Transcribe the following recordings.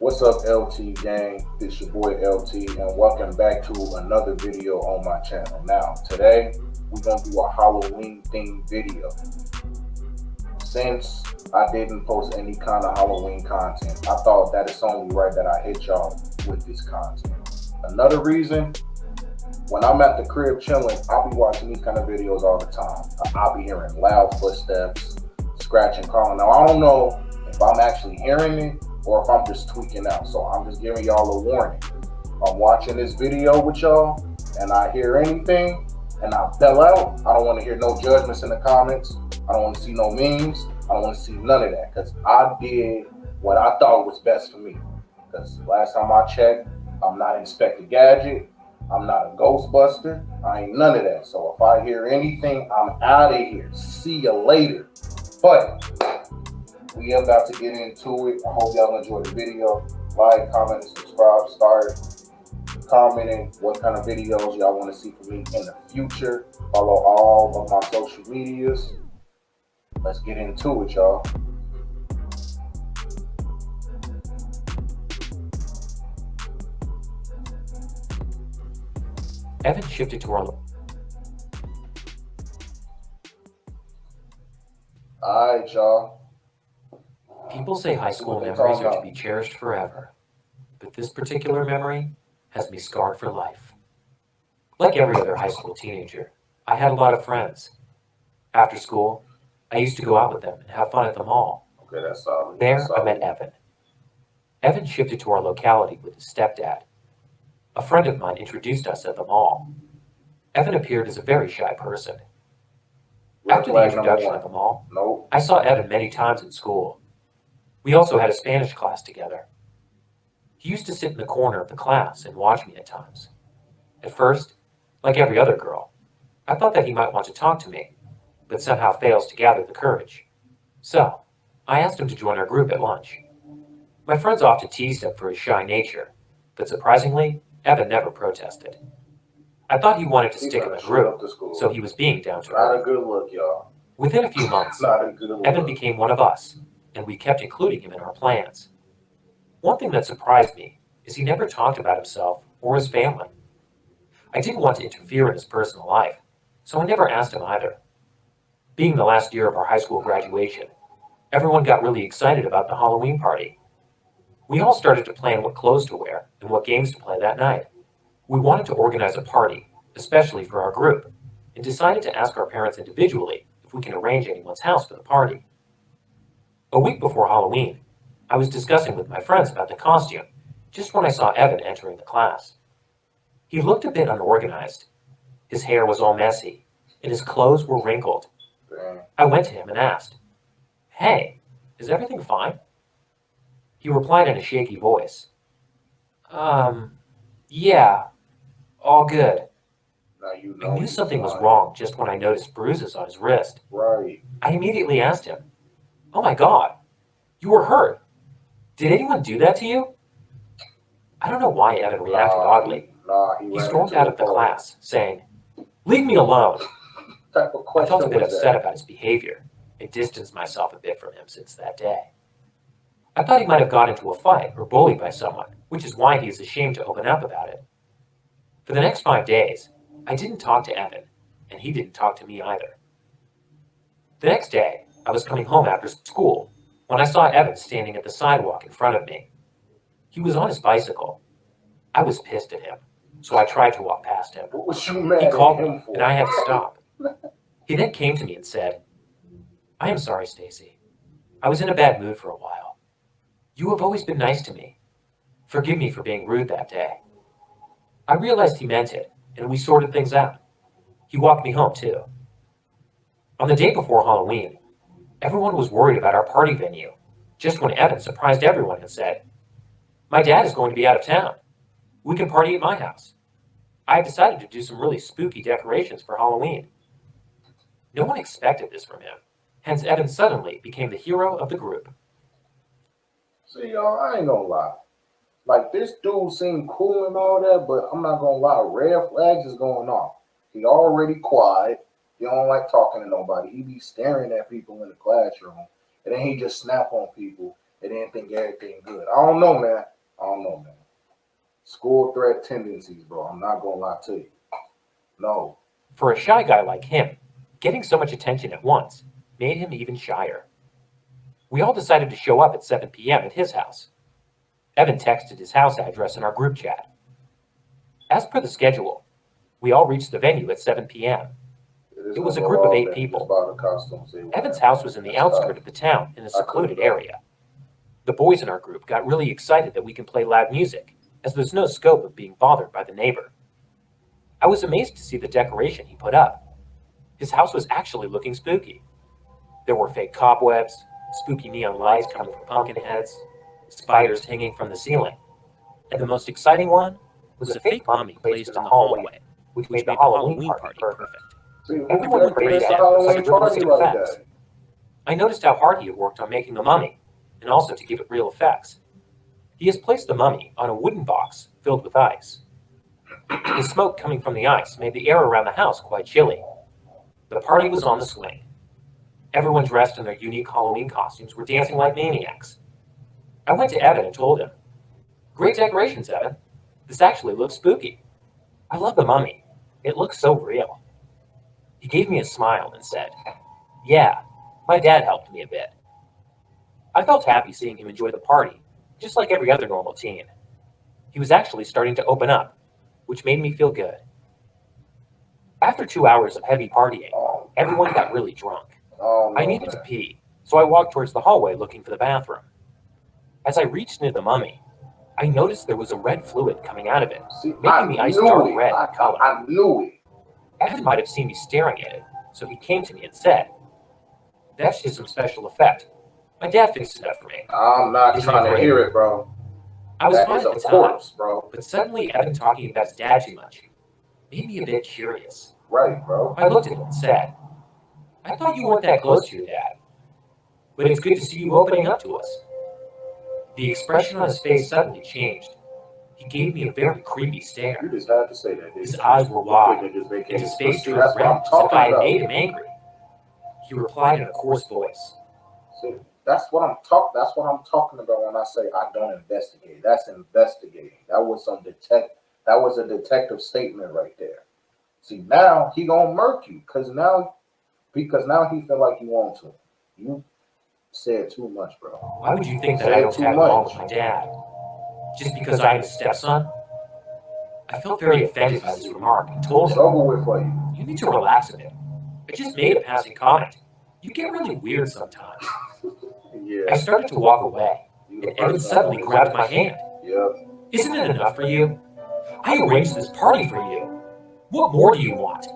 What's up, LT gang? It's your boy LT, and welcome back to another video on my channel. Now, today we're gonna do a Halloween themed video. Since I didn't post any kind of Halloween content, I thought that it's only right that I hit y'all with this content. Another reason, when I'm at the crib chilling, I'll be watching these kind of videos all the time. I'll be hearing loud footsteps, scratching, calling. Now, I don't know if I'm actually hearing it or if I'm just tweaking out. So I'm just giving y'all a warning. If I'm watching this video with y'all and I hear anything and I fell out, I don't want to hear no judgments in the comments. I don't want to see no memes. I don't want to see none of that because I did what I thought was best for me. Because last time I checked, I'm not Inspector Gadget. I'm not a Ghostbuster. I ain't none of that. So if I hear anything, I'm out of here. See you later. But we are about to get into it. I hope y'all enjoy the video. Like, comment, and subscribe. Start commenting what kind of videos y'all want to see from me in the future. Follow all of my social medias. Let's get into it, y'all. Evan shifted to our... Alright, y'all. People say high school memories are to be cherished forever, but this particular memory has me scarred for life. Like every other high school teenager, I had a lot of friends. After school, I used to go out with them and have fun at the mall. Okay, that's solid. There, I met Evan. Evan shifted to our locality with his stepdad. A friend of mine introduced us at the mall. Evan appeared as a very shy person. After the introduction at the mall, I saw Evan many times in school. We also had a Spanish class together. He used to sit in the corner of the class and watch me at times. At first, like every other girl, I thought that he might want to talk to me, but somehow fails to gather the courage. So, I asked him to join our group at lunch. My friends often teased him for his shy nature, but surprisingly, Evan never protested. I thought he wanted to stick in the group, so he was being down to earth. Not a good look, y'all. Within a few months, Evan became one of us, and we kept including him in our plans. One thing that surprised me is he never talked about himself or his family. I didn't want to interfere in his personal life, so I never asked him either. Being the last year of our high school graduation, everyone got really excited about the Halloween party. We all started to plan what clothes to wear and what games to play that night. We wanted to organize a party, especially for our group, and decided to ask our parents individually if we can arrange anyone's house for the party. A week before Halloween, I was discussing with my friends about the costume just when I saw Evan entering the class. He looked a bit unorganized. His hair was all messy, and his clothes were wrinkled. I went to him and asked, "Hey, is everything fine?" He replied in a shaky voice, yeah, all good." I knew something was wrong just when I noticed bruises on his wrist. Right. I immediately asked him, "Oh my God, you were hurt. Did anyone do that to you?" I don't know why Evan reacted oddly. He stormed out of the class, saying, "Leave me alone." I felt a bit upset about his behavior and distanced myself a bit from him since that day. I thought he might have got into a fight or bullied by someone, which is why he is ashamed to open up about it. For the next 5 days, I didn't talk to Evan, and he didn't talk to me either. The next day, I was coming home after school when I saw Evan standing at the sidewalk in front of me. He was on his bicycle. I was pissed at him, so I tried to walk past him. He called me, and I had to stop. He then came to me and said, "I am sorry, Stacy. I was in a bad mood for a while. You have always been nice to me. Forgive me for being rude that day." I realized he meant it, and we sorted things out. He walked me home, too. On the day before Halloween, everyone was worried about our party venue, just when Evan surprised everyone and said, "My dad is going to be out of town. We can party at my house. I have decided to do some really spooky decorations for Halloween." No one expected this from him, hence Evan suddenly became the hero of the group. See, y'all, I ain't gonna lie. Like, this dude seemed cool and all that, but I'm not gonna lie, red flags is going off. He already quiet. He don't like talking to nobody. He be staring at people in the classroom, and then he just snap on people and then think everything good. I don't know, man. don't know, man. School threat tendencies, bro. I'm not gonna lie to you. No. For a shy guy like him, getting so much attention at once made him even shyer. We all decided to show up at 7 p.m. at his house. Evan texted his house address in our group chat. As per the schedule, we all reached the venue at 7 p.m. It was a group of 8 people. Evan's house was in the outskirts of the town in a secluded area. The boys in our group got really excited that we can play loud music, as there's no scope of being bothered by the neighbor. I was amazed to see the decoration he put up. His house was actually looking spooky. There were fake cobwebs, spooky neon lights coming from pumpkin heads, spiders hanging from the ceiling. And the most exciting one was a fake mummy placed in the hallway, which made the Halloween party perfect. Everyone went crazy for such realistic effects. I noticed how hard he had worked on making the mummy, and also to give it real effects. He has placed the mummy on a wooden box filled with ice. The smoke coming from the ice made the air around the house quite chilly. The party was on the swing. Everyone dressed in their unique Halloween costumes were dancing like maniacs. I went to Evan and told him, "Great decorations, Evan. This actually looks spooky. I love the mummy. It looks so real." He gave me a smile and said, "Yeah, my dad helped me a bit." I felt happy seeing him enjoy the party, just like every other normal teen. He was actually starting to open up, which made me feel good. After 2 hours of heavy partying, everyone got really drunk. I needed to pee, so I walked towards the hallway looking for the bathroom. As I reached near the mummy, I noticed there was a red fluid coming out of it, making the ice dark red in color. I knew it. Evan might have seen me staring at it, so he came to me and said, "That's just some special effect. My dad fixed it up for me." I'm not trying to hear it, bro. I was fine at the time, bro. but suddenly Evan talking about his dad too much made me a bit curious. Right, bro. I looked at him and said, "I thought you weren't that close to your dad, but it's good to see you opening up to us." The expression on his face suddenly changed. He gave me a very creepy stare. You just had to say that. His eyes were wide, and his face turned red as if I had made him angry. He replied in a coarse voice. See, that's what I'm talking about when I say I don't investigate. That's investigating. That was a detective statement right there. See, now he gonna murk you because now he feel like you want to. You said too much, bro. Why would you think that I don't tag along with my dad? Just because I am his stepson? I felt very offended by this remark and told him, "It's over with for you. You need to relax a bit. I just made a passing comment. You get really weird sometimes." Yeah. I started to walk away, and Evan suddenly grabbed my hand. Yeah. "Isn't it enough for you? I arranged this party for you. What more do you want?"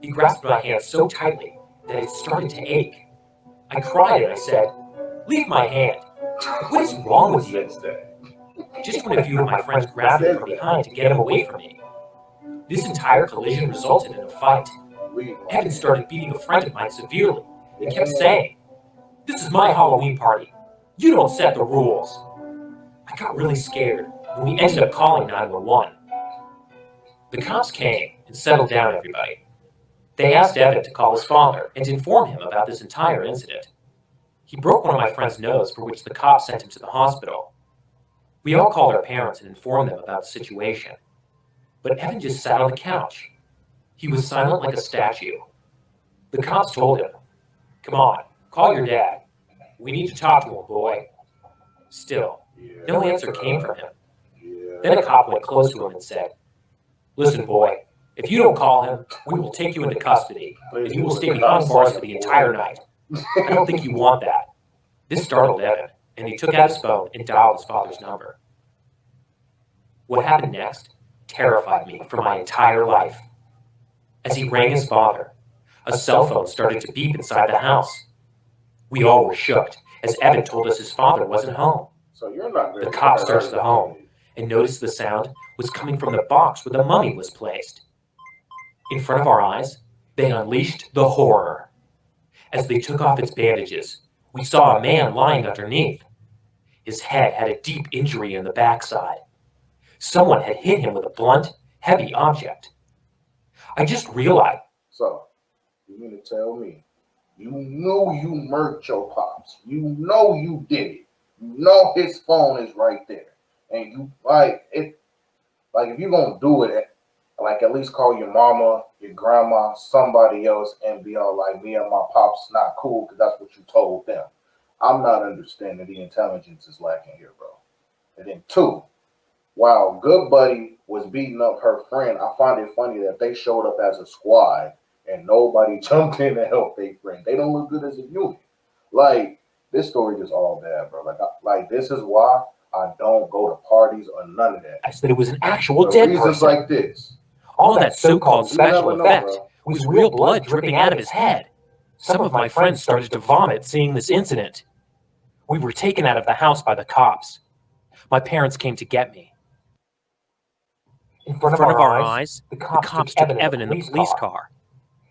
He grasped my hand so tightly that it started to ache. I cried and I said, "Leave my hand. What is wrong with you?" Just when a few of my friends grabbed me from behind to get him away from me. This entire collision resulted in a fight. Evan started beating a friend of mine severely and kept saying, "This is my Halloween party. You don't set the rules." I got really scared, and we ended up calling 911. The cops came and settled down everybody. They asked Evan to call his father and inform him about this entire incident. He broke one of my friend's nose, for which the cops sent him to the hospital. We all called our parents and informed them about the situation. But Evan just sat on the couch. He was silent like a statue. The cops told him, "Come on, call your dad. We need to talk to him, boy." Still, no answer came from him. Then a cop went close to him and said, "Listen, boy, if you don't call him, we will take you into custody, and you will stay behind bars for the entire night. I don't think you want that." This startled Evan, and he took out his phone and dialed his father's number. What happened next terrified me for my entire life. As he rang his father, a cell phone started to beep inside the house. We all were shook, as Evan told us his father wasn't home. The cops searched the home and noticed the sound was coming from the box where the mummy was placed. In front of our eyes, they unleashed the horror. As they took off its bandages, we saw a man lying underneath. His head had a deep injury in the backside. Someone had hit him with a blunt, heavy object. I just realized. So, you mean to tell me you knew you murked your pops? You know you did it. You know his phone is right there. and you like it. Like if you're gonna do it, like at least call your mama, your grandma, somebody else, and be all like, me and my pops not cool because that's what you told them. I'm not understanding the intelligence is lacking here, bro. And then two, while Good Buddy was beating up her friend, I find it funny that they showed up as a squad and nobody jumped in to help their friend. They don't look good as a unit. Like this story just all bad, bro. Like this is why I don't go to parties or none of that. I said it was an actual dead reasons person. like this. All that so-called special effect was real blood dripping out of his head. Some of my friends started to vomit seeing this incident. We were taken out of the house by the cops. My parents came to get me. In front of our eyes, the cops took Evan in the police car.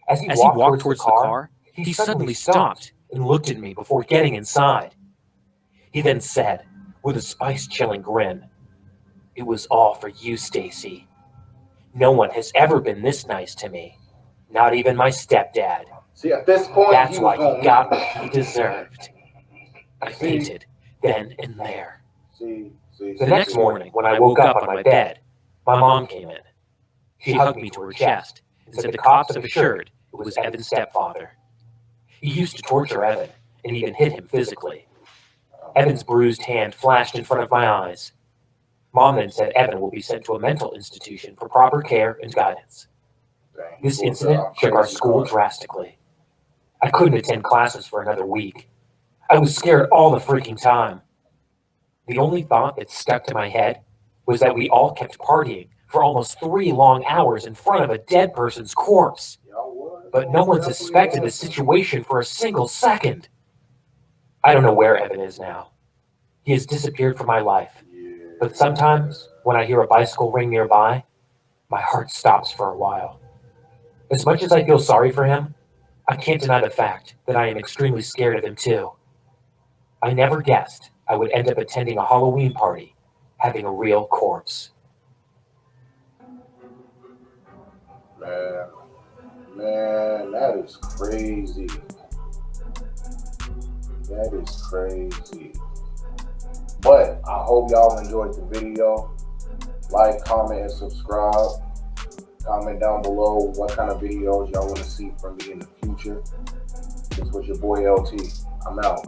As he walked towards the car, he suddenly stopped and looked at me before getting inside. He then said, with a spice-chilling grin, "It was all for you, Stacy. No one has ever been this nice to me. Not even my stepdad. See, at this point, that's why he got what he deserved." I fainted then and there. The next morning, when I woke up on my bed, my mom came in. She hugged me to her chest and said the cops have assured it was Evan's stepfather. He used to torture Evan and even hit him physically. Evan's bruised hand flashed in front of my eyes. Mom then said Evan will be sent to a mental institution for proper care and guidance. This incident shook our school drastically. I couldn't attend classes for another week. I was scared all the freaking time. The only thought that stuck to my head was that we all kept partying for almost 3 long hours in front of a dead person's corpse. But no one suspected the situation for a single second. I don't know where Evan is now. He has disappeared from my life. But sometimes, when I hear a bicycle ring nearby, my heart stops for a while. As much as I feel sorry for him, I can't deny the fact that I am extremely scared of him too. I never guessed I would end up attending a Halloween party having a real corpse. Man, that is crazy. That is crazy. But I hope y'all enjoyed the video. Like, comment, and subscribe. Comment down below what kind of videos y'all want to see from me in the future. This was your boy LT. I'm out.